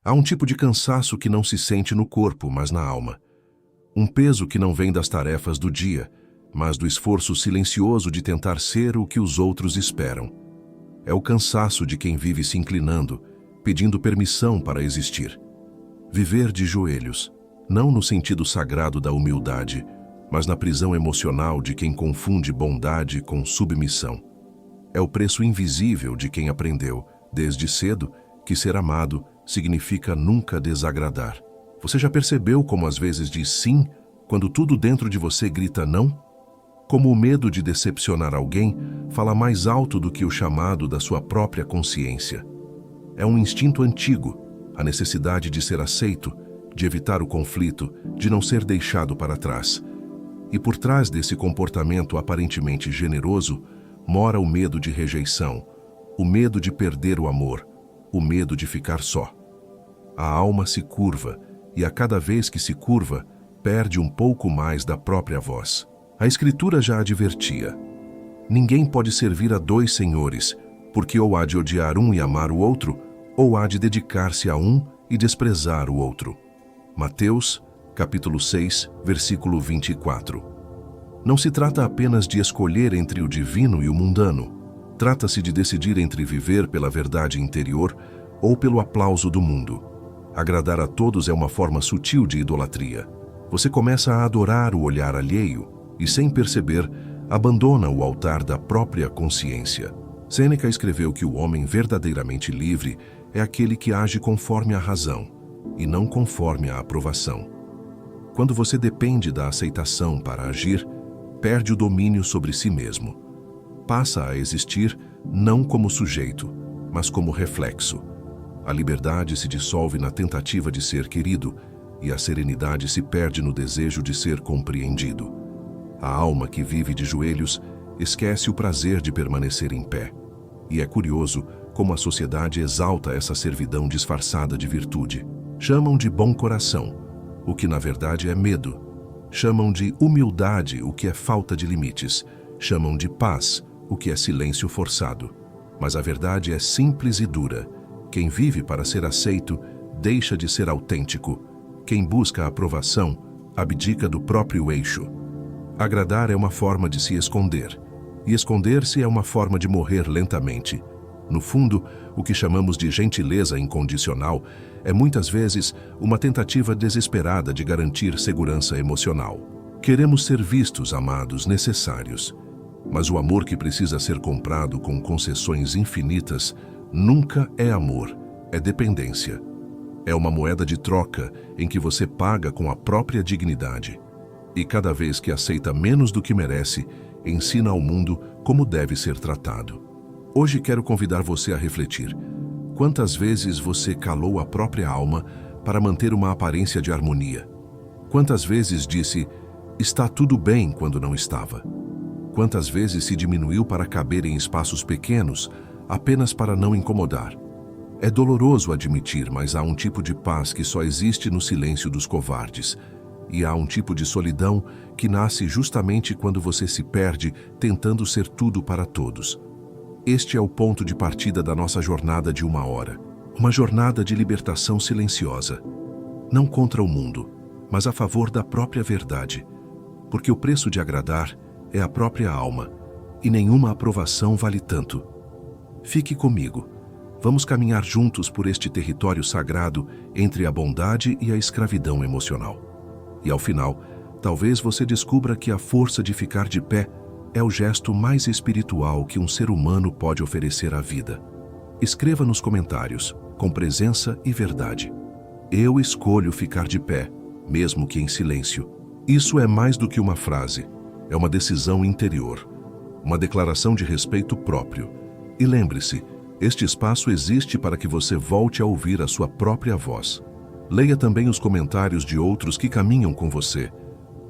Há um tipo de cansaço que não se sente no corpo, mas na alma. Um peso que não vem das tarefas do dia, mas do esforço silencioso de tentar ser o que os outros esperam. É o cansaço de quem vive se inclinando, pedindo permissão para existir. Viver de joelhos, não no sentido sagrado da humildade, mas na prisão emocional de quem confunde bondade com submissão. É o preço invisível de quem aprendeu, desde cedo, que ser amado significa nunca desagradar. Você já percebeu como às vezes diz sim, quando tudo dentro de você grita não? Como o medo de decepcionar alguém fala mais alto do que o chamado da sua própria consciência. É um instinto antigo, a necessidade de ser aceito, de evitar o conflito, de não ser deixado para trás. E por trás desse comportamento aparentemente generoso, mora o medo de rejeição, o medo de perder o amor, o medo de ficar só. A alma se curva, e a cada vez que se curva, perde um pouco mais da própria voz. A Escritura já advertia: ninguém pode servir a dois senhores, porque ou há de odiar um e amar o outro, ou há de dedicar-se a um e desprezar o outro. Mateus, capítulo 6, versículo 24. Não se trata apenas de escolher entre o divino e o mundano. Trata-se de decidir entre viver pela verdade interior ou pelo aplauso do mundo. Agradar a todos é uma forma sutil de idolatria. Você começa a adorar o olhar alheio e, sem perceber, abandona o altar da própria consciência. Sêneca escreveu que o homem verdadeiramente livre é aquele que age conforme a razão e não conforme a aprovação. Quando você depende da aceitação para agir, perde o domínio sobre si mesmo. Passa a existir não como sujeito, mas como reflexo. A liberdade se dissolve na tentativa de ser querido e a serenidade se perde no desejo de ser compreendido. A alma que vive de joelhos esquece o prazer de permanecer em pé. E é curioso como a sociedade exalta essa servidão disfarçada de virtude. Chamam de bom coração, o que na verdade é medo. Chamam de humildade o que é falta de limites. Chamam de paz o que é silêncio forçado. Mas a verdade é simples e dura. Quem vive para ser aceito deixa de ser autêntico. Quem busca a aprovação abdica do próprio eixo. Agradar é uma forma de se esconder, e esconder-se é uma forma de morrer lentamente. No fundo, o que chamamos de gentileza incondicional é muitas vezes uma tentativa desesperada de garantir segurança emocional. Queremos ser vistos, amados, necessários. Mas o amor que precisa ser comprado com concessões infinitas nunca é amor, é dependência. É uma moeda de troca em que você paga com a própria dignidade. E cada vez que aceita menos do que merece, ensina ao mundo como deve ser tratado. Hoje quero convidar você a refletir. Quantas vezes você calou a própria alma para manter uma aparência de harmonia? Quantas vezes disse, está tudo bem quando não estava? Quantas vezes se diminuiu para caber em espaços pequenos, apenas para não incomodar? É doloroso admitir, mas há um tipo de paz que só existe no silêncio dos covardes. E há um tipo de solidão que nasce justamente quando você se perde tentando ser tudo para todos. Este é o ponto de partida da nossa jornada de 1 hora. Uma jornada de libertação silenciosa. Não contra o mundo, mas a favor da própria verdade. Porque o preço de agradar é a própria alma, e nenhuma aprovação vale tanto. Fique comigo. Vamos caminhar juntos por este território sagrado entre a bondade e a escravidão emocional. E ao final, talvez você descubra que a força de ficar de pé é o gesto mais espiritual que um ser humano pode oferecer à vida. Escreva nos comentários, com presença e verdade. Eu escolho ficar de pé, mesmo que em silêncio. Isso é mais do que uma frase. É uma decisão interior, uma declaração de respeito próprio. E lembre-se, este espaço existe para que você volte a ouvir a sua própria voz. Leia também os comentários de outros que caminham com você.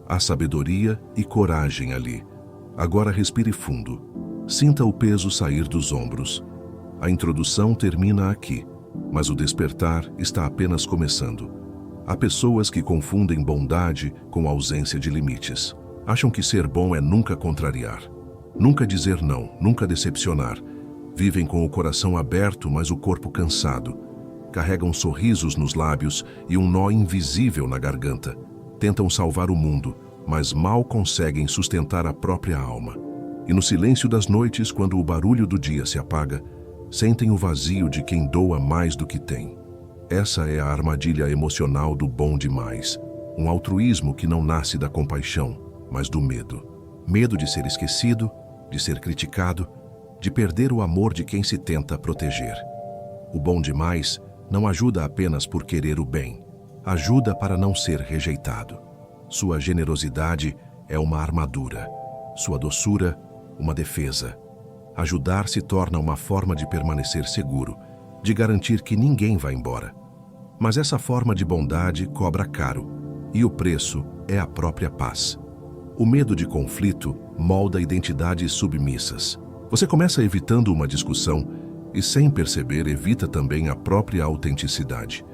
Há sabedoria e coragem ali. Agora respire fundo. Sinta o peso sair dos ombros. A introdução termina aqui, mas o despertar está apenas começando. Há pessoas que confundem bondade com ausência de limites. Acham que ser bom é nunca contrariar, nunca dizer não, nunca decepcionar. Vivem com o coração aberto, mas o corpo cansado. carregam sorrisos nos lábios e um nó invisível na garganta. Tentam salvar o mundo, mas mal conseguem sustentar a própria alma. E no silêncio das noites, quando o barulho do dia se apaga, sentem o vazio de quem doa mais do que tem. Essa é a armadilha emocional do bom demais. Um altruísmo que não nasce da compaixão, mas do medo. Medo de ser esquecido, de ser criticado, de perder o amor de quem se tenta proteger. O bom demais não ajuda apenas por querer o bem. Ajuda para não ser rejeitado. Sua generosidade é uma armadura. Sua doçura, uma defesa. Ajudar se torna uma forma de permanecer seguro, de garantir que ninguém vai embora. Mas essa forma de bondade cobra caro, e o preço é a própria paz. O medo de conflito molda identidades submissas. Você começa evitando uma discussão e, sem perceber, evita também a própria autenticidade.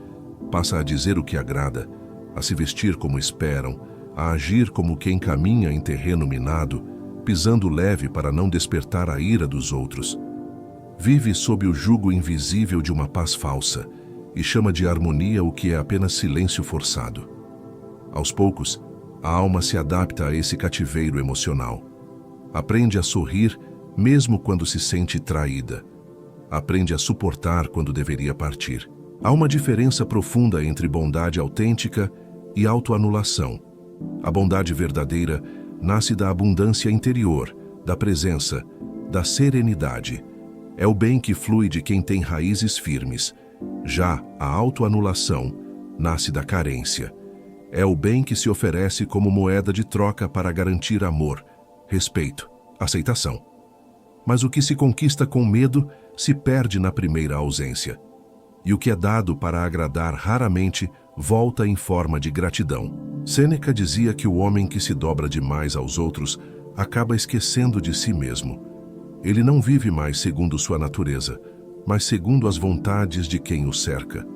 Passa a dizer o que agrada, a se vestir como esperam, a agir como quem caminha em terreno minado, pisando leve para não despertar a ira dos outros. Vive sob o jugo invisível de uma paz falsa e chama de harmonia o que é apenas silêncio forçado. Aos poucos, a alma se adapta a esse cativeiro emocional. Aprende a sorrir mesmo quando se sente traída. Aprende a suportar quando deveria partir. Há uma diferença profunda entre bondade autêntica e autoanulação. A bondade verdadeira nasce da abundância interior, da presença, da serenidade. É o bem que flui de quem tem raízes firmes. Já a autoanulação nasce da carência. É o bem que se oferece como moeda de troca para garantir amor, respeito, aceitação. Mas o que se conquista com medo se perde na primeira ausência. E o que é dado para agradar raramente volta em forma de gratidão. Sêneca dizia que o homem que se dobra demais aos outros acaba esquecendo de si mesmo. Ele não vive mais segundo sua natureza, mas segundo as vontades de quem o cerca.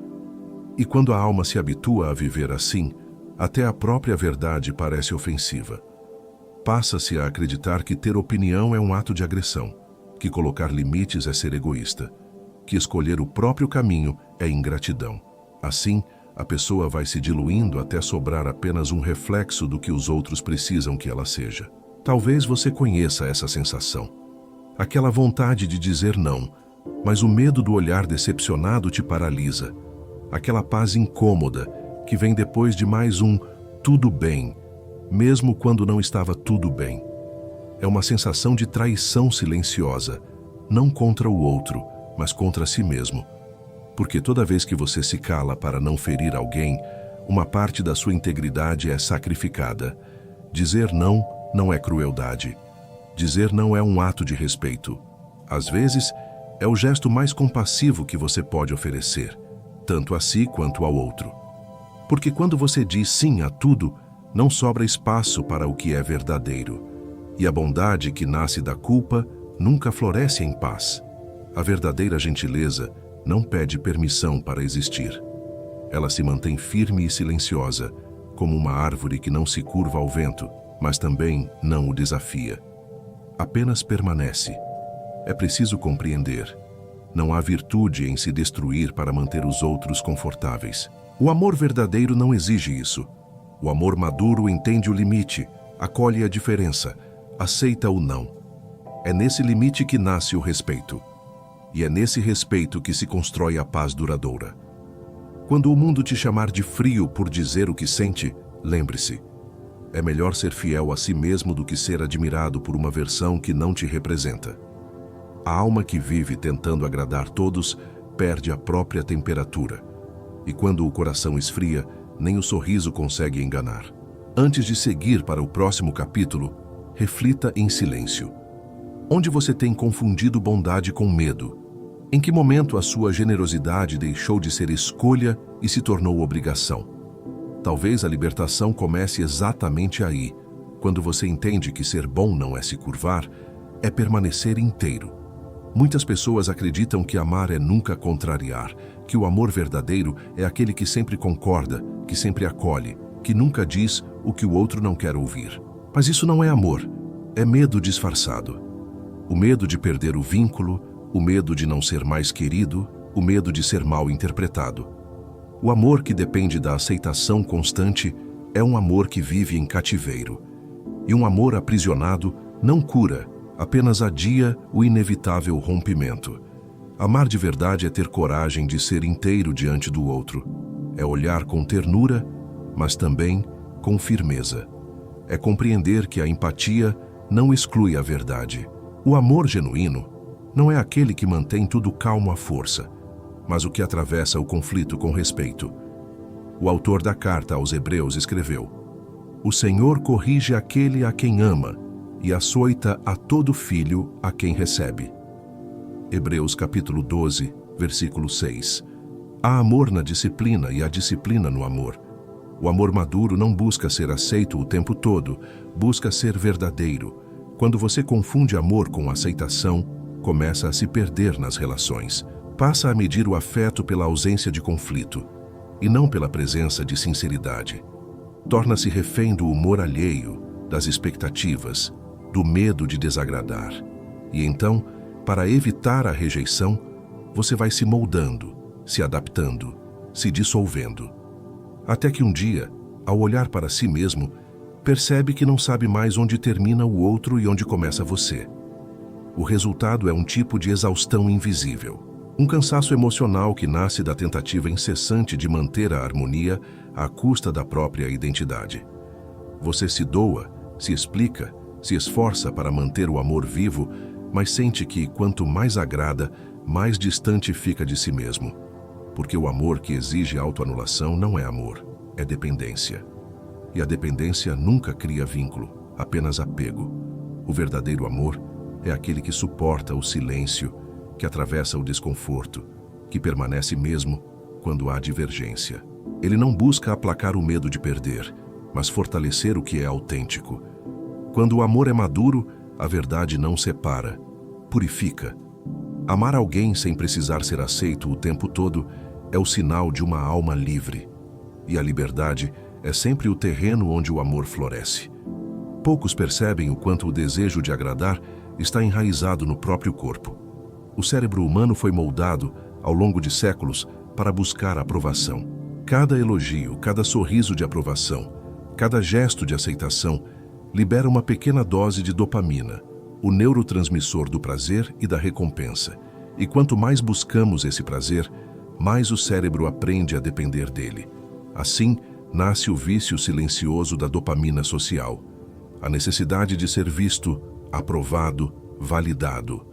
E quando a alma se habitua a viver assim, até a própria verdade parece ofensiva. Passa-se a acreditar que ter opinião é um ato de agressão, que colocar limites é ser egoísta, que escolher o próprio caminho é ingratidão. Assim, a pessoa vai se diluindo até sobrar apenas um reflexo do que os outros precisam que ela seja. Talvez você conheça essa sensação. Aquela vontade de dizer não, mas o medo do olhar decepcionado te paralisa. Aquela paz incômoda que vem depois de mais um tudo bem, mesmo quando não estava tudo bem. É uma sensação de traição silenciosa, não contra o outro, mas contra si mesmo. Porque toda vez que você se cala para não ferir alguém, uma parte da sua integridade é sacrificada. Dizer não não é crueldade. Dizer não é um ato de respeito. Às vezes, é o gesto mais compassivo que você pode oferecer, tanto a si quanto ao outro. Porque quando você diz sim a tudo, não sobra espaço para o que é verdadeiro. E a bondade que nasce da culpa nunca floresce em paz. A verdadeira gentileza não pede permissão para existir. Ela se mantém firme e silenciosa, como uma árvore que não se curva ao vento, mas também não o desafia. Apenas permanece. É preciso compreender. Não há virtude em se destruir para manter os outros confortáveis. O amor verdadeiro não exige isso. O amor maduro entende o limite, acolhe a diferença, aceita o não. É nesse limite que nasce o respeito. E é nesse respeito que se constrói a paz duradoura. Quando o mundo te chamar de frio por dizer o que sente, lembre-se. É melhor ser fiel a si mesmo do que ser admirado por uma versão que não te representa. A alma que vive tentando agradar todos perde a própria temperatura. E quando o coração esfria, nem o sorriso consegue enganar. Antes de seguir para o próximo capítulo, reflita em silêncio. Onde você tem confundido bondade com medo? Em que momento a sua generosidade deixou de ser escolha e se tornou obrigação? Talvez a libertação comece exatamente aí, quando você entende que ser bom não é se curvar, é permanecer inteiro. Muitas pessoas acreditam que amar é nunca contrariar, que o amor verdadeiro é aquele que sempre concorda, que sempre acolhe, que nunca diz o que o outro não quer ouvir. Mas isso não é amor, é medo disfarçado. O medo de perder o vínculo, o medo de não ser mais querido, o medo de ser mal interpretado. O amor que depende da aceitação constante é um amor que vive em cativeiro. E um amor aprisionado não cura, apenas adia o inevitável rompimento. Amar de verdade é ter coragem de ser inteiro diante do outro. É olhar com ternura, mas também com firmeza. É compreender que a empatia não exclui a verdade. O amor genuíno não é aquele que mantém tudo calmo à força, mas o que atravessa o conflito com respeito. O autor da carta aos Hebreus escreveu: "O Senhor corrige aquele a quem ama e açoita a todo filho a quem recebe." Hebreus capítulo 12, versículo 6. Há amor na disciplina e há disciplina no amor. O amor maduro não busca ser aceito o tempo todo, busca ser verdadeiro. Quando você confunde amor com aceitação, começa a se perder nas relações. Passa a medir o afeto pela ausência de conflito, e não pela presença de sinceridade. Torna-se refém do humor alheio, das expectativas, do medo de desagradar. E então, para evitar a rejeição, você vai se moldando, se adaptando, se dissolvendo. Até que um dia, ao olhar para si mesmo, percebe que não sabe mais onde termina o outro e onde começa você. O resultado é um tipo de exaustão invisível. Um cansaço emocional que nasce da tentativa incessante de manter a harmonia à custa da própria identidade. Você se doa, se explica, se esforça para manter o amor vivo, mas sente que, quanto mais agrada, mais distante fica de si mesmo. Porque o amor que exige autoanulação não é amor, é dependência. E a dependência nunca cria vínculo, apenas apego. O verdadeiro amor é aquele que suporta o silêncio, que atravessa o desconforto, que permanece mesmo quando há divergência. Ele não busca aplacar o medo de perder, mas fortalecer o que é autêntico. Quando o amor é maduro, a verdade não separa, purifica. Amar alguém sem precisar ser aceito o tempo todo é o sinal de uma alma livre. E a liberdade é sempre o terreno onde o amor floresce. Poucos percebem o quanto o desejo de agradar está enraizado no próprio corpo. O cérebro humano foi moldado, ao longo de séculos, para buscar aprovação. Cada elogio, cada sorriso de aprovação, cada gesto de aceitação libera uma pequena dose de dopamina, o neurotransmissor do prazer e da recompensa. E quanto mais buscamos esse prazer, mais o cérebro aprende a depender dele. Assim, nasce o vício silencioso da dopamina social. A necessidade de ser visto, aprovado, validado.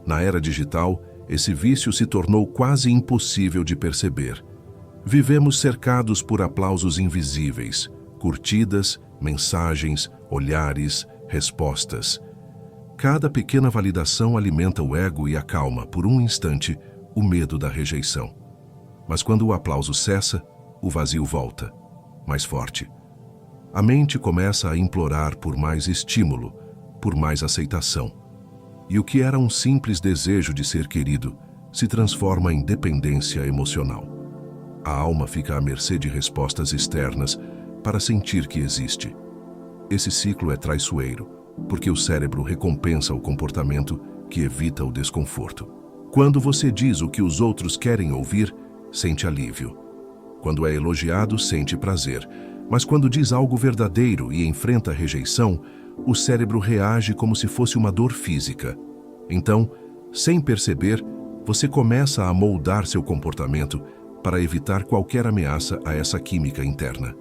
Na era digital, esse vício se tornou quase impossível de perceber. Vivemos cercados por aplausos invisíveis, curtidas, mensagens, olhares, respostas. Cada pequena validação alimenta o ego e acalma, por um instante, o medo da rejeição. Mas quando o aplauso cessa, o vazio volta, mais forte. A mente começa a implorar por mais estímulo, por mais aceitação. E o que era um simples desejo de ser querido se transforma em dependência emocional. A alma fica à mercê de respostas externas para sentir que existe. Esse ciclo é traiçoeiro, porque o cérebro recompensa o comportamento que evita o desconforto. Quando você diz o que os outros querem ouvir, sente alívio. Quando é elogiado, sente prazer. Mas quando diz algo verdadeiro e enfrenta a rejeição, o cérebro reage como se fosse uma dor física. Então, sem perceber, você começa a moldar seu comportamento para evitar qualquer ameaça a essa química interna.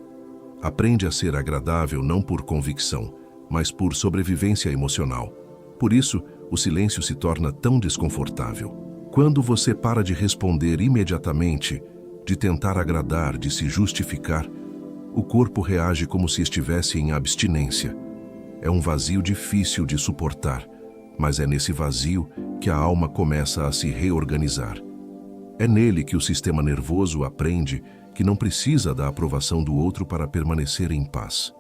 Aprende a ser agradável não por convicção, mas por sobrevivência emocional. Por isso, o silêncio se torna tão desconfortável. Quando você para de responder imediatamente, de tentar agradar, de se justificar, o corpo reage como se estivesse em abstinência. É um vazio difícil de suportar, mas é nesse vazio que a alma começa a se reorganizar. É nele que o sistema nervoso aprende que não precisa da aprovação do outro para permanecer em paz.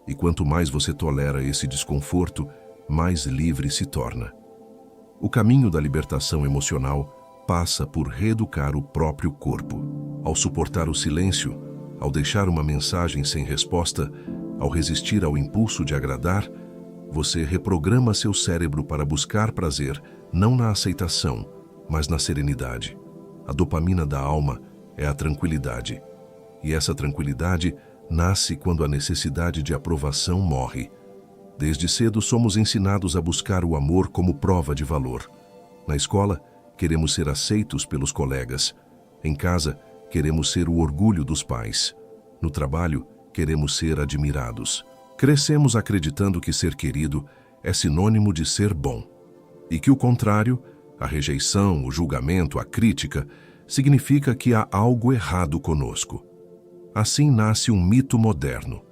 E quanto mais você tolera esse desconforto, mais livre se torna. O caminho da libertação emocional passa por reeducar o próprio corpo. Ao suportar o silêncio, ao deixar uma mensagem sem resposta, ao resistir ao impulso de agradar, você reprograma seu cérebro para buscar prazer, não na aceitação, mas na serenidade. A dopamina da alma é a tranquilidade. E essa tranquilidade nasce quando a necessidade de aprovação morre. Desde cedo somos ensinados a buscar o amor como prova de valor. Na escola, queremos ser aceitos pelos colegas. Em casa, queremos ser o orgulho dos pais. No trabalho, queremos ser admirados. Crescemos acreditando que ser querido é sinônimo de ser bom. E que o contrário, a rejeição, o julgamento, a crítica, significa que há algo errado conosco. Assim nasce um mito moderno,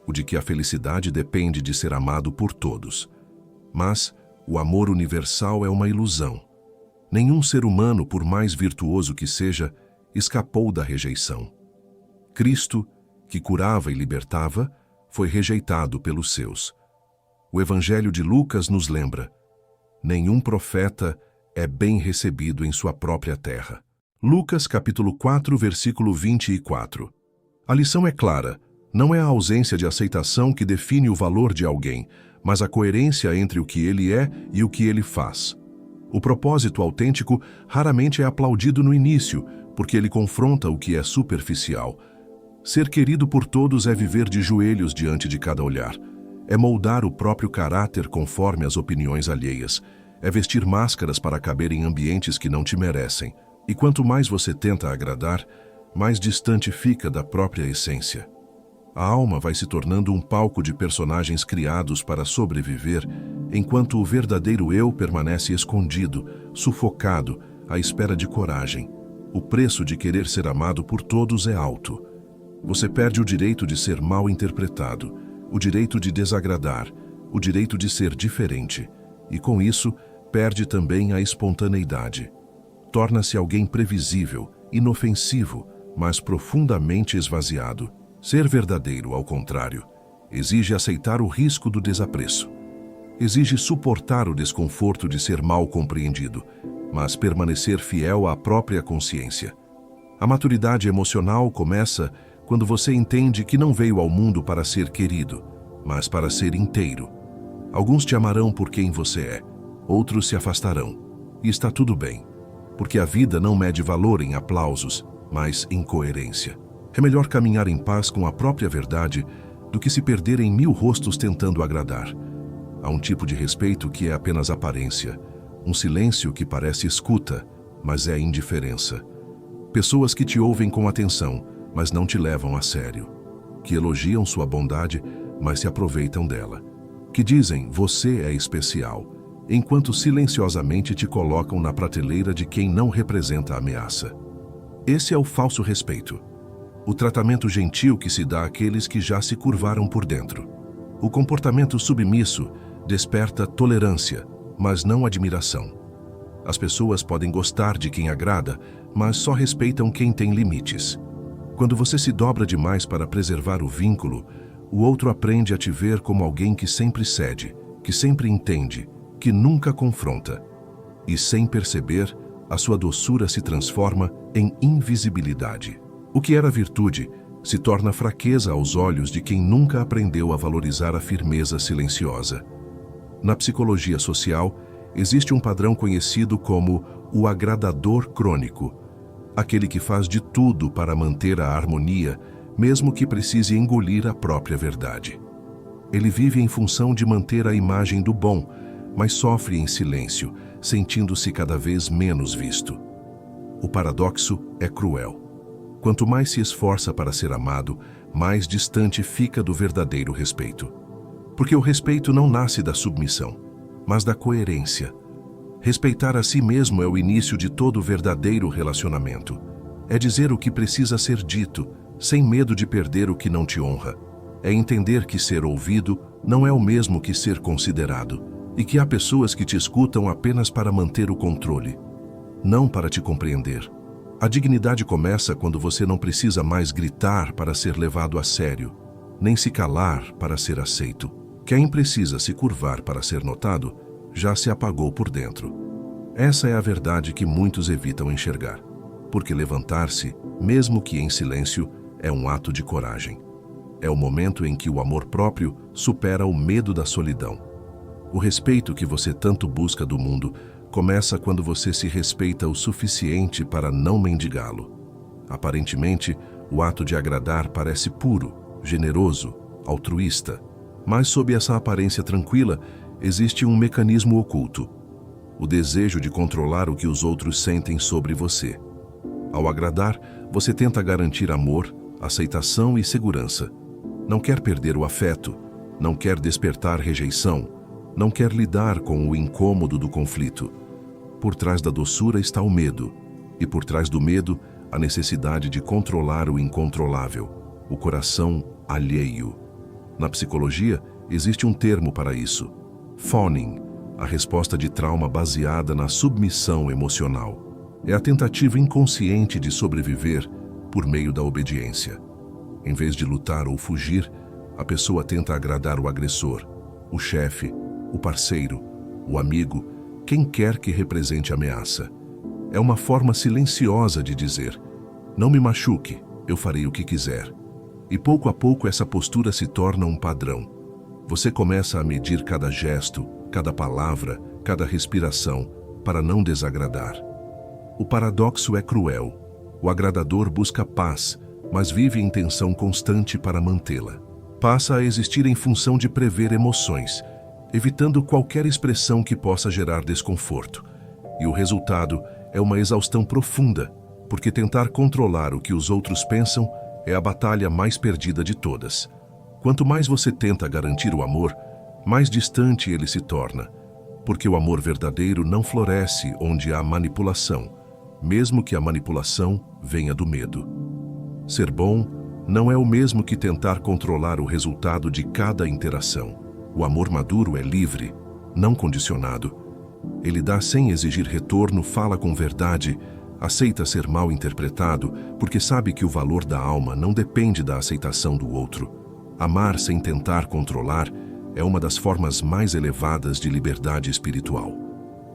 o de que a felicidade depende de ser amado por todos. Mas o amor universal é uma ilusão. Nenhum ser humano, por mais virtuoso que seja, escapou da rejeição. Cristo, que curava e libertava, foi rejeitado pelos seus. O Evangelho de Lucas nos lembra: nenhum profeta é bem recebido em sua própria terra. Lucas capítulo 4, versículo 24. A lição é clara: não é a ausência de aceitação que define o valor de alguém, mas a coerência entre o que ele é e o que ele faz. O propósito autêntico raramente é aplaudido no início, porque ele confronta o que é superficial. Ser querido por todos é viver de joelhos diante de cada olhar. É moldar o próprio caráter conforme as opiniões alheias. É vestir máscaras para caber em ambientes que não te merecem. E quanto mais você tenta agradar, mais distante fica da própria essência. A alma vai se tornando um palco de personagens criados para sobreviver, enquanto o verdadeiro eu permanece escondido, sufocado, à espera de coragem. O preço de querer ser amado por todos é alto. Você perde o direito de ser mal interpretado, o direito de desagradar, o direito de ser diferente. E com isso, perde também a espontaneidade. Torna-se alguém previsível, inofensivo, mas profundamente esvaziado. Ser verdadeiro, ao contrário, exige aceitar o risco do desapreço. Exige suportar o desconforto de ser mal compreendido, mas permanecer fiel à própria consciência. A maturidade emocional começa quando você entende que não veio ao mundo para ser querido, mas para ser inteiro. Alguns te amarão por quem você é, outros se afastarão. E está tudo bem, porque a vida não mede valor em aplausos, mas em coerência. É melhor caminhar em paz com a própria verdade do que se perder em 1000 rostos tentando agradar. Há um tipo de respeito que é apenas aparência, um silêncio que parece escuta, mas é indiferença. Pessoas que te ouvem com atenção, mas não te levam a sério. Que elogiam sua bondade, mas se aproveitam dela. Que dizem, você é especial, enquanto silenciosamente te colocam na prateleira de quem não representa ameaça. Esse é o falso respeito. O tratamento gentil que se dá àqueles que já se curvaram por dentro. O comportamento submisso desperta tolerância, mas não admiração. As pessoas podem gostar de quem agrada, mas só respeitam quem tem limites. Quando você se dobra demais para preservar o vínculo, o outro aprende a te ver como alguém que sempre cede, que sempre entende, que nunca confronta. E sem perceber, a sua doçura se transforma em invisibilidade. O que era virtude se torna fraqueza aos olhos de quem nunca aprendeu a valorizar a firmeza silenciosa. Na psicologia social, existe um padrão conhecido como o agradador crônico, aquele que faz de tudo para manter a harmonia, mesmo que precise engolir a própria verdade. Ele vive em função de manter a imagem do bom, mas sofre em silêncio, sentindo-se cada vez menos visto. O paradoxo é cruel. Quanto mais se esforça para ser amado, mais distante fica do verdadeiro respeito. Porque o respeito não nasce da submissão, mas da coerência. Respeitar a si mesmo é o início de todo verdadeiro relacionamento. É dizer o que precisa ser dito, sem medo de perder o que não te honra. É entender que ser ouvido não é o mesmo que ser considerado, e que há pessoas que te escutam apenas para manter o controle, não para te compreender. A dignidade começa quando você não precisa mais gritar para ser levado a sério, nem se calar para ser aceito. Quem precisa se curvar para ser notado, já se apagou por dentro. Essa é a verdade que muitos evitam enxergar, porque levantar-se, mesmo que em silêncio, é um ato de coragem. É o momento em que o amor próprio supera o medo da solidão. O respeito que você tanto busca do mundo começa quando você se respeita o suficiente para não mendigá-lo. Aparentemente, o ato de agradar parece puro, generoso, altruísta, mas sob essa aparência tranquila existe um mecanismo oculto: o desejo de controlar o que os outros sentem sobre você. Ao agradar, você tenta garantir amor, aceitação e segurança. Não quer perder o afeto, não quer despertar rejeição, não quer lidar com o incômodo do conflito. Por trás da doçura está o medo, e por trás do medo, a necessidade de controlar o incontrolável, o coração alheio. Na psicologia, existe um termo para isso: fawning, a resposta de trauma baseada na submissão emocional. É a tentativa inconsciente de sobreviver por meio da obediência. Em vez de lutar ou fugir, a pessoa tenta agradar o agressor, o chefe, o parceiro, o amigo, quem quer que represente ameaça. É uma forma silenciosa de dizer: não me machuque, eu farei o que quiser. E pouco a pouco essa postura se torna um padrão. Você começa a medir cada gesto, cada palavra, cada respiração, para não desagradar. O paradoxo é cruel. O agradador busca paz, mas vive em tensão constante para mantê-la. Passa a existir em função de prever emoções, evitando qualquer expressão que possa gerar desconforto. E o resultado é uma exaustão profunda, porque tentar controlar o que os outros pensam é a batalha mais perdida de todas. Quanto mais você tenta garantir o amor, mais distante ele se torna, porque o amor verdadeiro não floresce onde há manipulação, mesmo que a manipulação venha do medo. Ser bom não é o mesmo que tentar controlar o resultado de cada interação. O amor maduro é livre, não condicionado. Ele dá sem exigir retorno, fala com verdade, aceita ser mal interpretado, porque sabe que o valor da alma não depende da aceitação do outro. Amar sem tentar controlar é uma das formas mais elevadas de liberdade espiritual.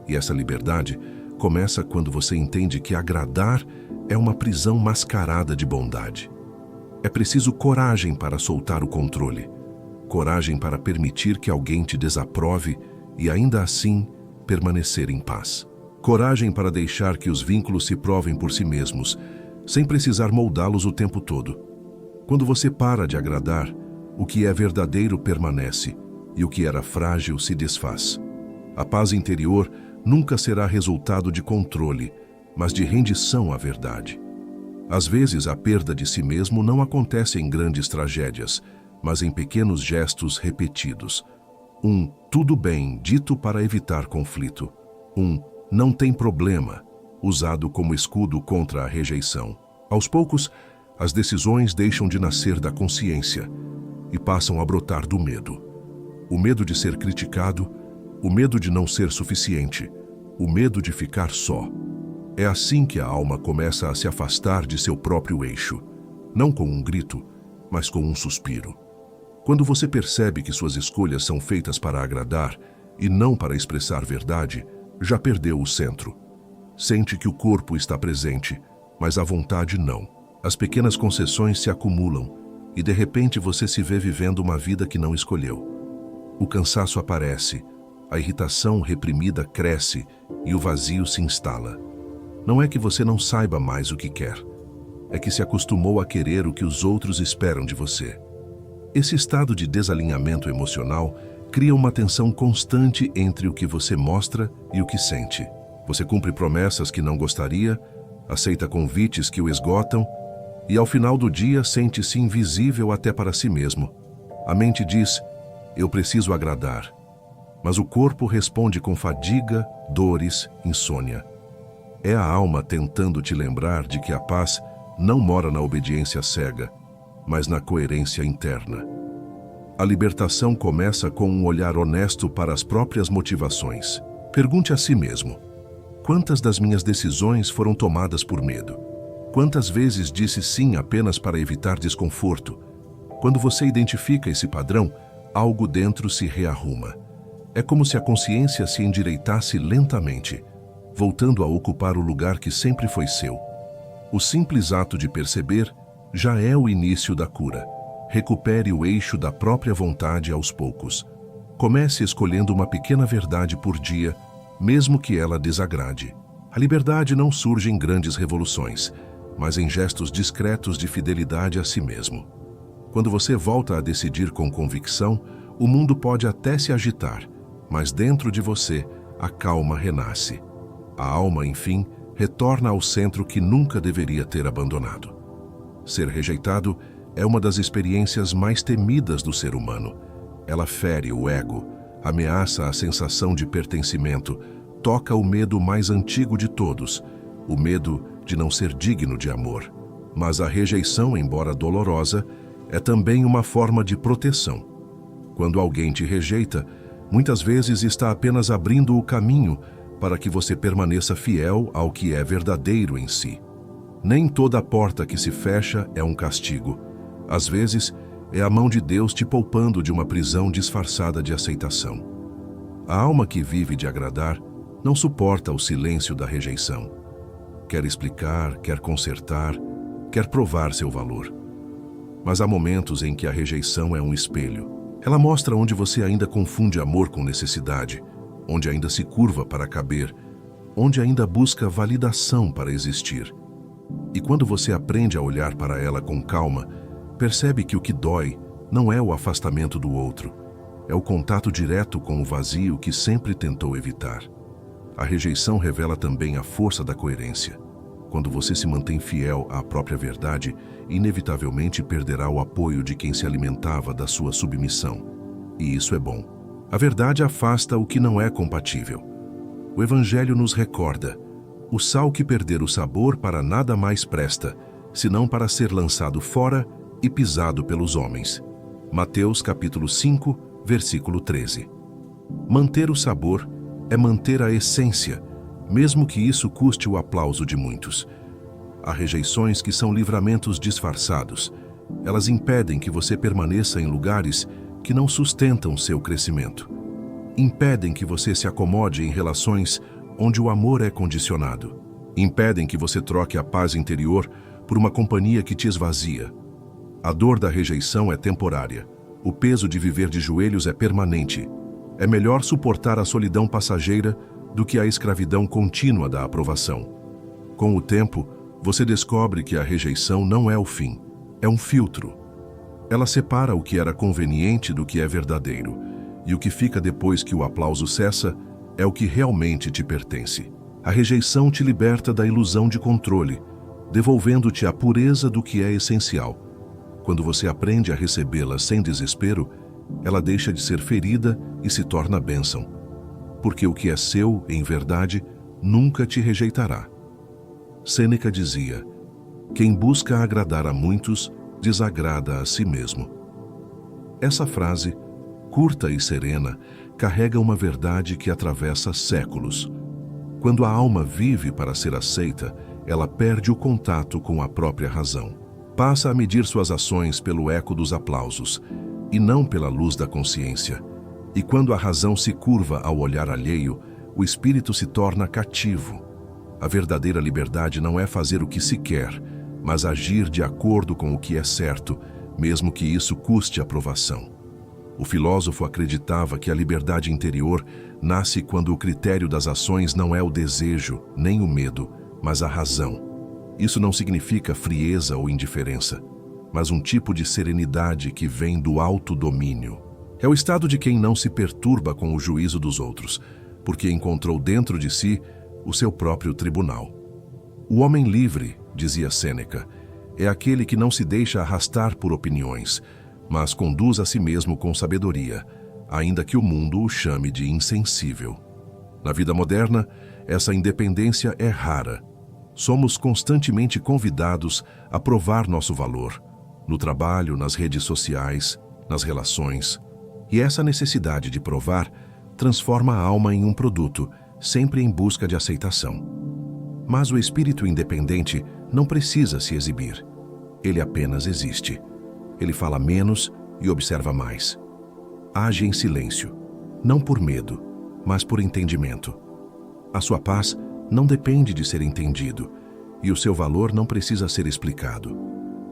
E essa liberdade começa quando você entende que agradar é uma prisão mascarada de bondade. É preciso coragem para soltar o controle, coragem para permitir que alguém te desaprove e ainda assim permanecer em paz. Coragem para deixar que os vínculos se provem por si mesmos, sem precisar moldá-los o tempo todo. Quando você para de agradar, o que é verdadeiro permanece e o que era frágil se desfaz. A paz interior nunca será resultado de controle, mas de rendição à verdade. Às vezes, a perda de si mesmo não acontece em grandes tragédias, mas em pequenos gestos repetidos. Um "tudo bem" dito para evitar conflito. Um "não tem problema", usado como escudo contra a rejeição. Aos poucos, as decisões deixam de nascer da consciência e passam a brotar do medo. O medo de ser criticado, o medo de não ser suficiente, o medo de ficar só. É assim que a alma começa a se afastar de seu próprio eixo, não com um grito, mas com um suspiro. Quando você percebe que suas escolhas são feitas para agradar e não para expressar verdade, já perdeu o centro. Sente que o corpo está presente, mas a vontade não. As pequenas concessões se acumulam e de repente você se vê vivendo uma vida que não escolheu. O cansaço aparece, a irritação reprimida cresce e o vazio se instala. Não é que você não saiba mais o que quer, é que se acostumou a querer o que os outros esperam de você. Esse estado de desalinhamento emocional cria uma tensão constante entre o que você mostra e o que sente. Você cumpre promessas que não gostaria, aceita convites que o esgotam e ao final do dia sente-se invisível até para si mesmo. A mente diz: eu preciso agradar. Mas o corpo responde com fadiga, dores, insônia. É a alma tentando te lembrar de que a paz não mora na obediência cega, mas na coerência interna. A libertação começa com um olhar honesto para as próprias motivações. Pergunte a si mesmo: quantas das minhas decisões foram tomadas por medo? Quantas vezes disse sim apenas para evitar desconforto? Quando você identifica esse padrão, algo dentro se rearruma. É como se a consciência se endireitasse lentamente, voltando a ocupar o lugar que sempre foi seu. O simples ato de perceber já é o início da cura. Recupere o eixo da própria vontade aos poucos. Comece escolhendo uma pequena verdade por dia mesmo que ela desagrade. A liberdade não surge em grandes revoluções, mas em gestos discretos de fidelidade a si mesmo. Quando você volta a decidir com convicção, o mundo pode até se agitar, mas dentro de você, a calma renasce. A alma, enfim, retorna ao centro que nunca deveria ter abandonado. Ser rejeitado é uma das experiências mais temidas do ser humano. Ela fere o ego, ameaça a sensação de pertencimento, toca o medo mais antigo de todos, o medo de não ser digno de amor. Mas a rejeição, embora dolorosa, é também uma forma de proteção. Quando alguém te rejeita, muitas vezes está apenas abrindo o caminho para que você permaneça fiel ao que é verdadeiro em si. Nem toda porta que se fecha é um castigo. Às vezes, é a mão de Deus te poupando de uma prisão disfarçada de aceitação. A alma que vive de agradar não suporta o silêncio da rejeição. Quer explicar, quer consertar, quer provar seu valor. Mas há momentos em que a rejeição é um espelho. Ela mostra onde você ainda confunde amor com necessidade, onde ainda se curva para caber, onde ainda busca validação para existir. E quando você aprende a olhar para ela com calma, percebe que o que dói não é o afastamento do outro, é o contato direto com o vazio que sempre tentou evitar. A rejeição revela também a força da coerência. Quando você se mantém fiel à própria verdade, inevitavelmente perderá o apoio de quem se alimentava da sua submissão. E isso é bom. A verdade afasta o que não é compatível. O Evangelho nos recorda: o sal que perder o sabor para nada mais presta, senão para ser lançado fora e pisado pelos homens. Mateus capítulo 5, versículo 13. Manter o sabor é manter a essência, mesmo que isso custe o aplauso de muitos. Há rejeições que são livramentos disfarçados. Elas impedem que você permaneça em lugares que não sustentam seu crescimento. Impedem que você se acomode em relações onde o amor é condicionado. Impedem que você troque a paz interior por uma companhia que te esvazia. A dor da rejeição é temporária. O peso de viver de joelhos é permanente. É melhor suportar a solidão passageira do que a escravidão contínua da aprovação. Com o tempo, você descobre que a rejeição não é o fim, é um filtro. Ela separa o que era conveniente do que é verdadeiro, e o que fica depois que o aplauso cessa é o que realmente te pertence. A rejeição te liberta da ilusão de controle, devolvendo-te a pureza do que é essencial. Quando você aprende a recebê-la sem desespero, ela deixa de ser ferida e se torna bênção. Porque o que é seu, em verdade, nunca te rejeitará. Sêneca dizia: quem busca agradar a muitos, desagrada a si mesmo. Essa frase, curta e serena, carrega uma verdade que atravessa séculos. Quando a alma vive para ser aceita, ela perde o contato com a própria razão. Passa a medir suas ações pelo eco dos aplausos, e não pela luz da consciência. E quando a razão se curva ao olhar alheio, o espírito se torna cativo. A verdadeira liberdade não é fazer o que se quer, mas agir de acordo com o que é certo, mesmo que isso custe aprovação. O filósofo acreditava que a liberdade interior nasce quando o critério das ações não é o desejo, nem o medo, mas a razão. Isso não significa frieza ou indiferença, mas um tipo de serenidade que vem do autodomínio. É o estado de quem não se perturba com o juízo dos outros, porque encontrou dentro de si o seu próprio tribunal. O homem livre, dizia Sêneca, é aquele que não se deixa arrastar por opiniões, mas conduz a si mesmo com sabedoria, ainda que o mundo o chame de insensível. Na vida moderna, essa independência é rara. Somos constantemente convidados a provar nosso valor, no trabalho, nas redes sociais, nas relações. E essa necessidade de provar transforma a alma em um produto, sempre em busca de aceitação. Mas o espírito independente não precisa se exibir. Ele apenas existe. Ele fala menos e observa mais. Age em silêncio, não por medo, mas por entendimento. A sua paz não depende de ser entendido, e o seu valor não precisa ser explicado.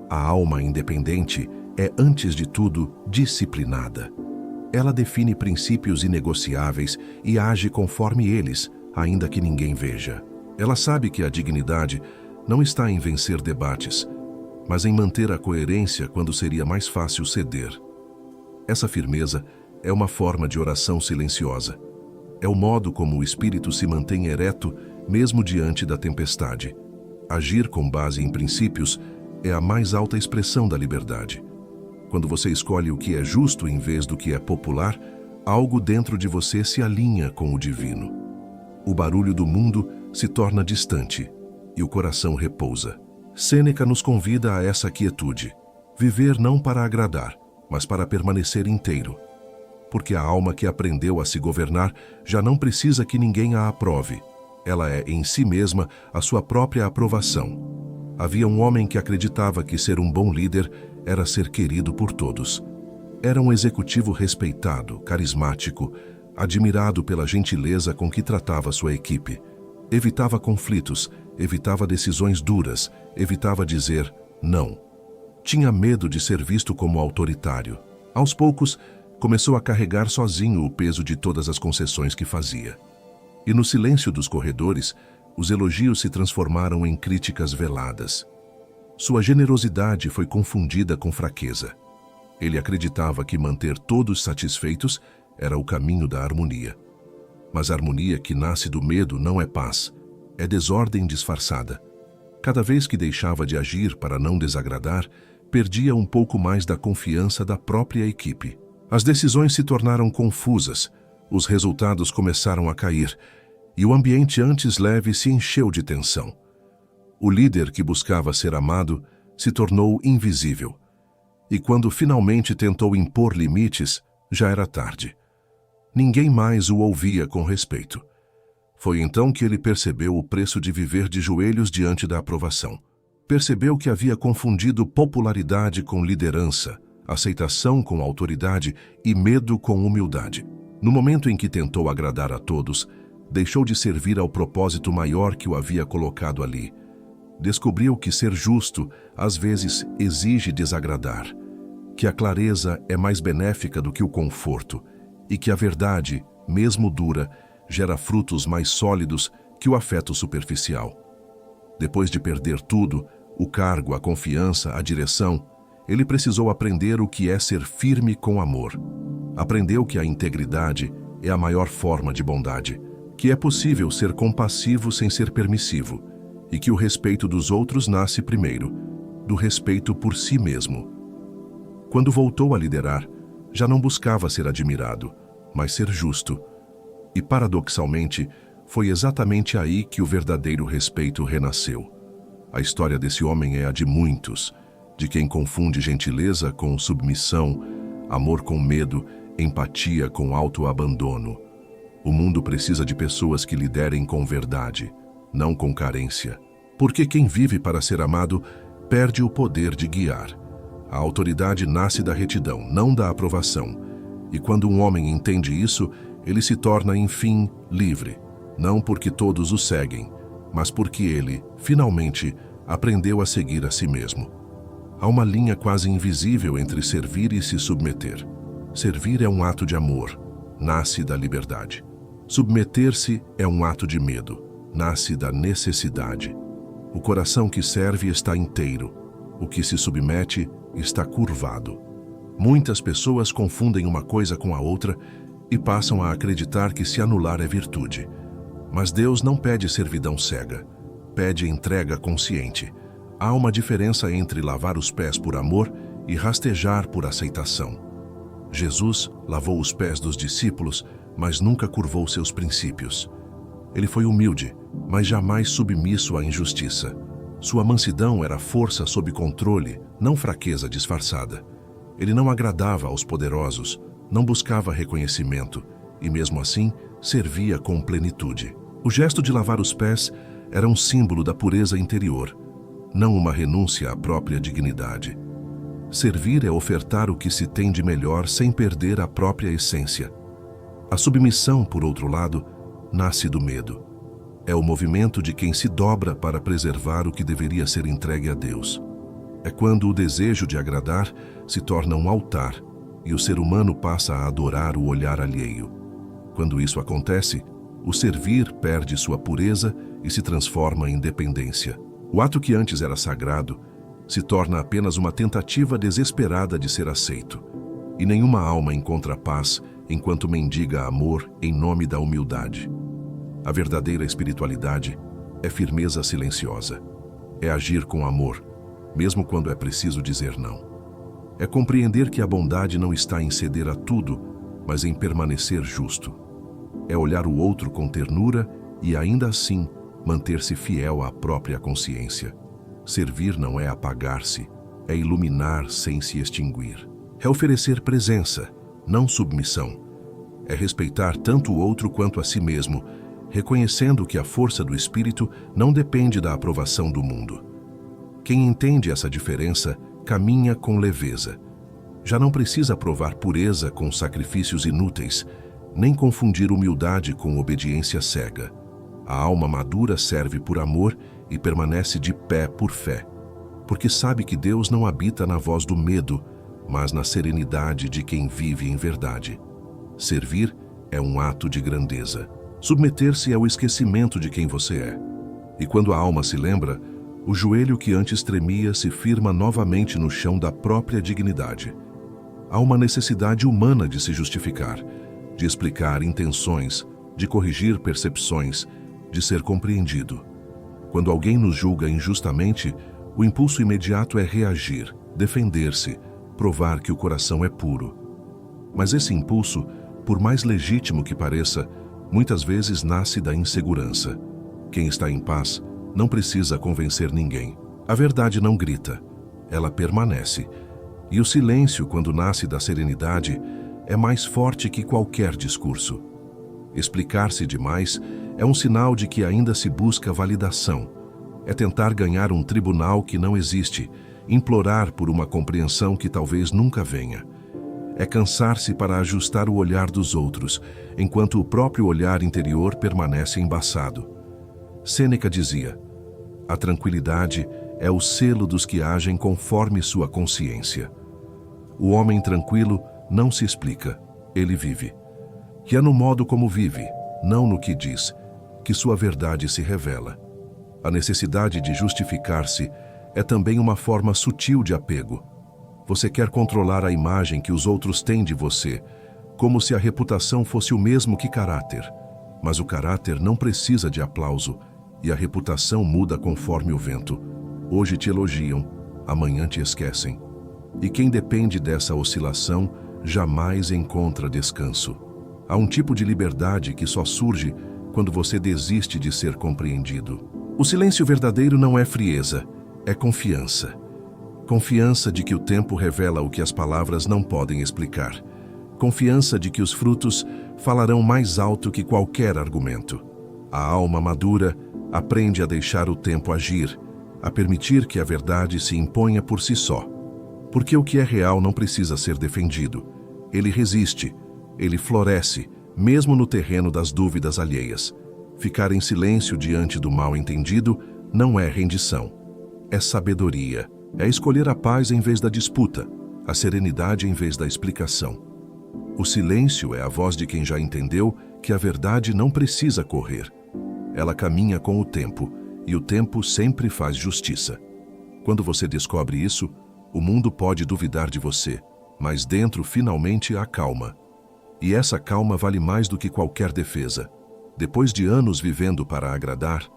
A alma independente é, antes de tudo, disciplinada. Ela define princípios inegociáveis e age conforme eles, ainda que ninguém veja. Ela sabe que a dignidade não está em vencer debates, mas em manter a coerência quando seria mais fácil ceder. Essa firmeza é uma forma de oração silenciosa. É o modo como o espírito se mantém ereto mesmo diante da tempestade. Agir com base em princípios é a mais alta expressão da liberdade. Quando você escolhe o que é justo em vez do que é popular, algo dentro de você se alinha com o divino. O barulho do mundo se torna distante e o coração repousa. Sêneca nos convida a essa quietude. Viver não para agradar, mas para permanecer inteiro. Porque a alma que aprendeu a se governar já não precisa que ninguém a aprove. Ela é, em si mesma, a sua própria aprovação. Havia um homem que acreditava que ser um bom líder era ser querido por todos. Era um executivo respeitado, carismático, admirado pela gentileza com que tratava sua equipe. Evitava conflitos, evitava decisões duras, evitava dizer não. Tinha medo de ser visto como autoritário. Aos poucos, começou a carregar sozinho o peso de todas as concessões que fazia. E no silêncio dos corredores, os elogios se transformaram em críticas veladas. Sua generosidade foi confundida com fraqueza. Ele acreditava que manter todos satisfeitos era o caminho da harmonia. Mas a harmonia que nasce do medo não é paz, é desordem disfarçada. Cada vez que deixava de agir para não desagradar, perdia um pouco mais da confiança da própria equipe. As decisões se tornaram confusas, os resultados começaram a cair, e o ambiente antes leve se encheu de tensão. O líder que buscava ser amado se tornou invisível. E quando finalmente tentou impor limites, já era tarde. Ninguém mais o ouvia com respeito. Foi então que ele percebeu o preço de viver de joelhos diante da aprovação. Percebeu que havia confundido popularidade com liderança, aceitação com autoridade e medo com humildade. No momento em que tentou agradar a todos, deixou de servir ao propósito maior que o havia colocado ali. Descobriu que ser justo, às vezes, exige desagradar, que a clareza é mais benéfica do que o conforto e que a verdade, mesmo dura, gera frutos mais sólidos que o afeto superficial. Depois de perder tudo, o cargo, a confiança, a direção, ele precisou aprender o que é ser firme com amor. Aprendeu que a integridade é a maior forma de bondade, que é possível ser compassivo sem ser permissivo, e que o respeito dos outros nasce primeiro, do respeito por si mesmo. Quando voltou a liderar, já não buscava ser admirado, mas ser justo. E, paradoxalmente, foi exatamente aí que o verdadeiro respeito renasceu. A história desse homem é a de muitos, de quem confunde gentileza com submissão, amor com medo, empatia com autoabandono. O mundo precisa de pessoas que liderem com verdade, não com carência. Porque quem vive para ser amado perde o poder de guiar. A autoridade nasce da retidão, não da aprovação. E quando um homem entende isso, ele se torna, enfim, livre. Não porque todos o seguem, mas porque ele, finalmente, aprendeu a seguir a si mesmo. Há uma linha quase invisível entre servir e se submeter. Servir é um ato de amor, nasce da liberdade. Submeter-se é um ato de medo, nasce da necessidade. O coração que serve está inteiro, o que se submete está curvado. Muitas pessoas confundem uma coisa com a outra e passam a acreditar que se anular é virtude. Mas Deus não pede servidão cega, pede entrega consciente. Há uma diferença entre lavar os pés por amor e rastejar por aceitação. Jesus lavou os pés dos discípulos, mas nunca curvou seus princípios. Ele foi humilde, mas jamais submisso à injustiça. Sua mansidão era força sob controle, não fraqueza disfarçada. Ele não agradava aos poderosos, não buscava reconhecimento e, mesmo assim, servia com plenitude. O gesto de lavar os pés era um símbolo da pureza interior, não uma renúncia à própria dignidade. Servir é ofertar o que se tem de melhor sem perder a própria essência. A submissão, por outro lado, nasce do medo. É o movimento de quem se dobra para preservar o que deveria ser entregue a Deus. É quando o desejo de agradar se torna um altar e o ser humano passa a adorar o olhar alheio. Quando isso acontece, o servir perde sua pureza e se transforma em dependência. O ato que antes era sagrado se torna apenas uma tentativa desesperada de ser aceito. E nenhuma alma encontra paz enquanto mendiga amor em nome da humildade. A verdadeira espiritualidade é firmeza silenciosa. É agir com amor, mesmo quando é preciso dizer não. É compreender que a bondade não está em ceder a tudo, mas em permanecer justo. É olhar o outro com ternura e, ainda assim, manter-se fiel à própria consciência. Servir não é apagar-se, é iluminar sem se extinguir. É oferecer presença, não submissão. É respeitar tanto o outro quanto a si mesmo, reconhecendo que a força do espírito não depende da aprovação do mundo. Quem entende essa diferença caminha com leveza. Já não precisa provar pureza com sacrifícios inúteis, nem confundir humildade com obediência cega. A alma madura serve por amor e permanece de pé por fé, porque sabe que Deus não habita na voz do medo, mas na serenidade de quem vive em verdade. Servir é um ato de grandeza. Submeter-se é o esquecimento de quem você é. E quando a alma se lembra, o joelho que antes tremia se firma novamente no chão da própria dignidade. Há uma necessidade humana de se justificar, de explicar intenções, de corrigir percepções, de ser compreendido. Quando alguém nos julga injustamente, o impulso imediato é reagir, defender-se, provar que o coração é puro. Mas esse impulso, por mais legítimo que pareça, muitas vezes nasce da insegurança. Quem está em paz não precisa convencer ninguém. A verdade não grita, ela permanece. E o silêncio, quando nasce da serenidade, é mais forte que qualquer discurso. Explicar-se demais é um sinal de que ainda se busca validação. É tentar ganhar um tribunal que não existe, implorar por uma compreensão que talvez nunca venha. É cansar-se para ajustar o olhar dos outros, enquanto o próprio olhar interior permanece embaçado. Sêneca dizia: a tranquilidade é o selo dos que agem conforme sua consciência. O homem tranquilo não se explica, ele vive. E é no modo como vive, não no que diz, que sua verdade se revela. A necessidade de justificar-se é também uma forma sutil de apego. Você quer controlar a imagem que os outros têm de você, como se a reputação fosse o mesmo que caráter. Mas o caráter não precisa de aplauso, e a reputação muda conforme o vento. Hoje te elogiam, amanhã te esquecem. E quem depende dessa oscilação jamais encontra descanso. Há um tipo de liberdade que só surge quando você desiste de ser compreendido. O silêncio verdadeiro não é frieza, é confiança. Confiança de que o tempo revela o que as palavras não podem explicar. Confiança de que os frutos falarão mais alto que qualquer argumento. A alma madura aprende a deixar o tempo agir, a permitir que a verdade se imponha por si só. Porque o que é real não precisa ser defendido. Ele resiste, ele floresce, mesmo no terreno das dúvidas alheias. Ficar em silêncio diante do mal-entendido não é rendição. É sabedoria. É escolher a paz em vez da disputa, a serenidade em vez da explicação. O silêncio é a voz de quem já entendeu que a verdade não precisa correr. Ela caminha com o tempo, e o tempo sempre faz justiça. Quando você descobre isso, o mundo pode duvidar de você, mas dentro finalmente há calma. E essa calma vale mais do que qualquer defesa. Depois de anos vivendo para agradar,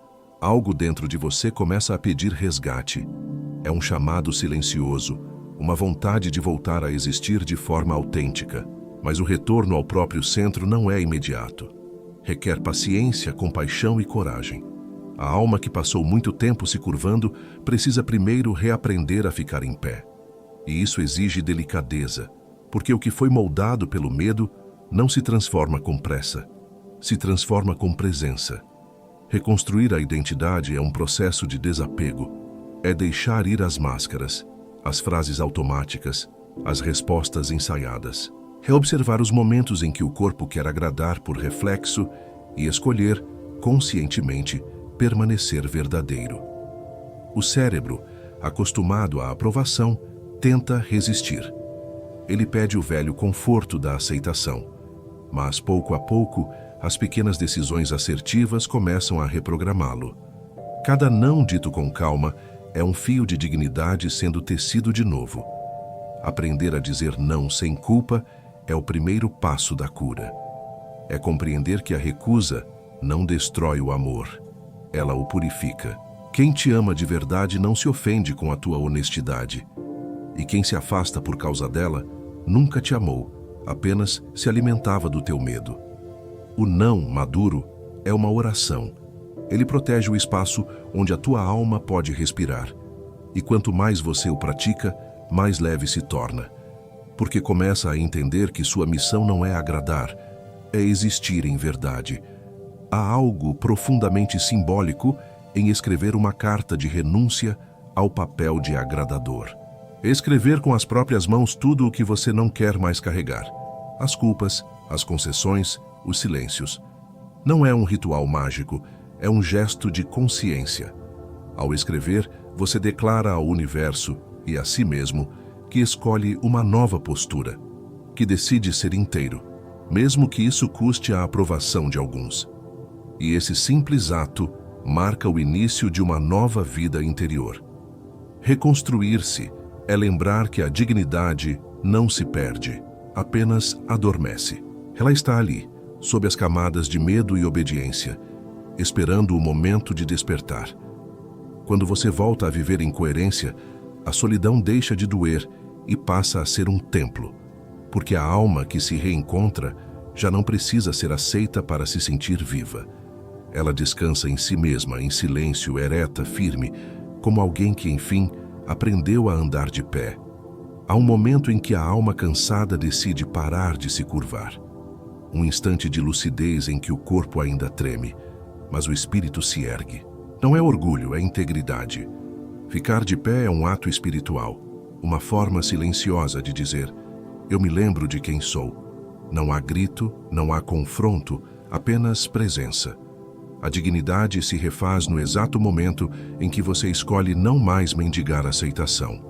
algo dentro de você começa a pedir resgate. É um chamado silencioso, uma vontade de voltar a existir de forma autêntica. Mas o retorno ao próprio centro não é imediato. Requer paciência, compaixão e coragem. A alma que passou muito tempo se curvando precisa primeiro reaprender a ficar em pé. E isso exige delicadeza, porque o que foi moldado pelo medo não se transforma com pressa, se transforma com presença. Reconstruir a identidade é um processo de desapego. É deixar ir as máscaras, as frases automáticas, as respostas ensaiadas. É observar os momentos em que o corpo quer agradar por reflexo e escolher, conscientemente, permanecer verdadeiro. O cérebro, acostumado à aprovação, tenta resistir. Ele pede o velho conforto da aceitação. Mas, pouco a pouco, as pequenas decisões assertivas começam a reprogramá-lo. Cada não dito com calma é um fio de dignidade sendo tecido de novo. Aprender a dizer não sem culpa é o primeiro passo da cura. É compreender que a recusa não destrói o amor, ela o purifica. Quem te ama de verdade não se ofende com a tua honestidade. E quem se afasta por causa dela nunca te amou, apenas se alimentava do teu medo. O não maduro é uma oração. Ele protege o espaço onde a tua alma pode respirar. E quanto mais você o pratica, mais leve se torna. Porque começa a entender que sua missão não é agradar, é existir em verdade. Há algo profundamente simbólico em escrever uma carta de renúncia ao papel de agradador. Escrever com as próprias mãos tudo o que você não quer mais carregar. As culpas, as concessões, os silêncios. Não é um ritual mágico, é um gesto de consciência. Ao escrever, você declara ao universo e a si mesmo que escolhe uma nova postura, que decide ser inteiro, mesmo que isso custe a aprovação de alguns. E esse simples ato marca o início de uma nova vida interior. Reconstruir-se é lembrar que a dignidade não se perde, apenas adormece. Ela está ali, sob as camadas de medo e obediência, esperando o momento de despertar. Quando você volta a viver em coerência, a solidão deixa de doer e passa a ser um templo, porque a alma que se reencontra já não precisa ser aceita para se sentir viva. Ela descansa em si mesma, em silêncio, ereta, firme, como alguém que, enfim, aprendeu a andar de pé. Há um momento em que a alma cansada decide parar de se curvar. Um instante de lucidez em que o corpo ainda treme, mas o espírito se ergue. Não é orgulho, é integridade. Ficar de pé é um ato espiritual, uma forma silenciosa de dizer: eu me lembro de quem sou. Não há grito, não há confronto, apenas presença. A dignidade se refaz no exato momento em que você escolhe não mais mendigar aceitação.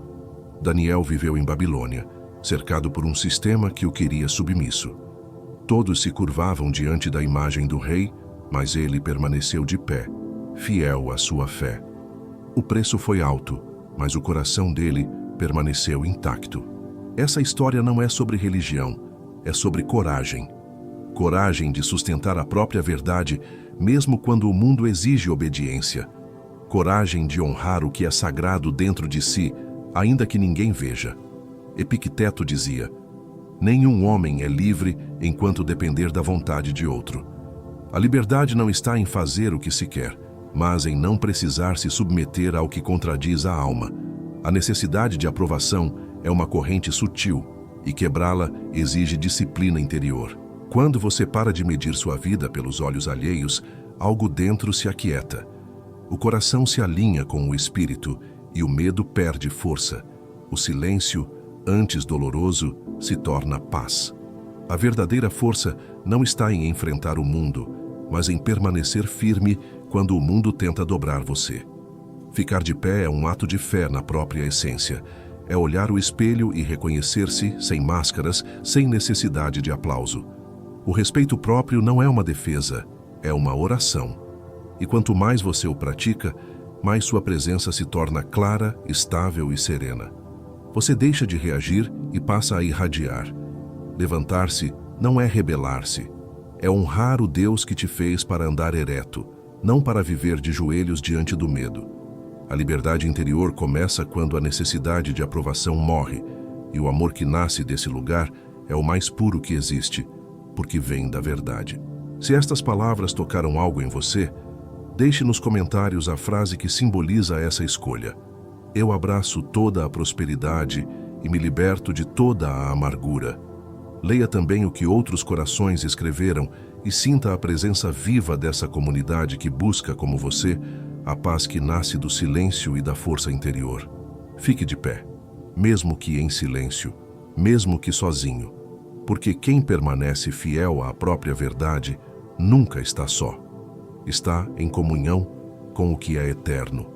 Daniel viveu em Babilônia, cercado por um sistema que o queria submisso. Todos se curvavam diante da imagem do rei, mas ele permaneceu de pé, fiel à sua fé. O preço foi alto, mas o coração dele permaneceu intacto. Essa história não é sobre religião, é sobre coragem. Coragem de sustentar a própria verdade, mesmo quando o mundo exige obediência. Coragem de honrar o que é sagrado dentro de si, ainda que ninguém veja. Epicteto dizia: nenhum homem é livre enquanto depender da vontade de outro. A liberdade não está em fazer o que se quer, mas em não precisar se submeter ao que contradiz a alma. A necessidade de aprovação é uma corrente sutil, e quebrá-la exige disciplina interior. Quando você para de medir sua vida pelos olhos alheios, algo dentro se aquieta. O coração se alinha com o espírito e o medo perde força. O silêncio, antes doloroso, se torna paz. A verdadeira força não está em enfrentar o mundo, mas em permanecer firme quando o mundo tenta dobrar você. Ficar de pé é um ato de fé na própria essência. É olhar o espelho e reconhecer-se sem máscaras, sem necessidade de aplauso. O respeito próprio não é uma defesa, é uma oração. E quanto mais você o pratica, mais sua presença se torna clara, estável e serena. Você deixa de reagir e passa a irradiar. Levantar-se não é rebelar-se, é honrar o Deus que te fez para andar ereto, não para viver de joelhos diante do medo. A liberdade interior começa quando a necessidade de aprovação morre, e o amor que nasce desse lugar é o mais puro que existe, porque vem da verdade. Se estas palavras tocaram algo em você, deixe nos comentários a frase que simboliza essa escolha. Eu abraço toda a prosperidade e me liberto de toda a amargura. Leia também o que outros corações escreveram e sinta a presença viva dessa comunidade que busca, como você, a paz que nasce do silêncio e da força interior. Fique de pé, mesmo que em silêncio, mesmo que sozinho, porque quem permanece fiel à própria verdade nunca está só. Está em comunhão com o que é eterno.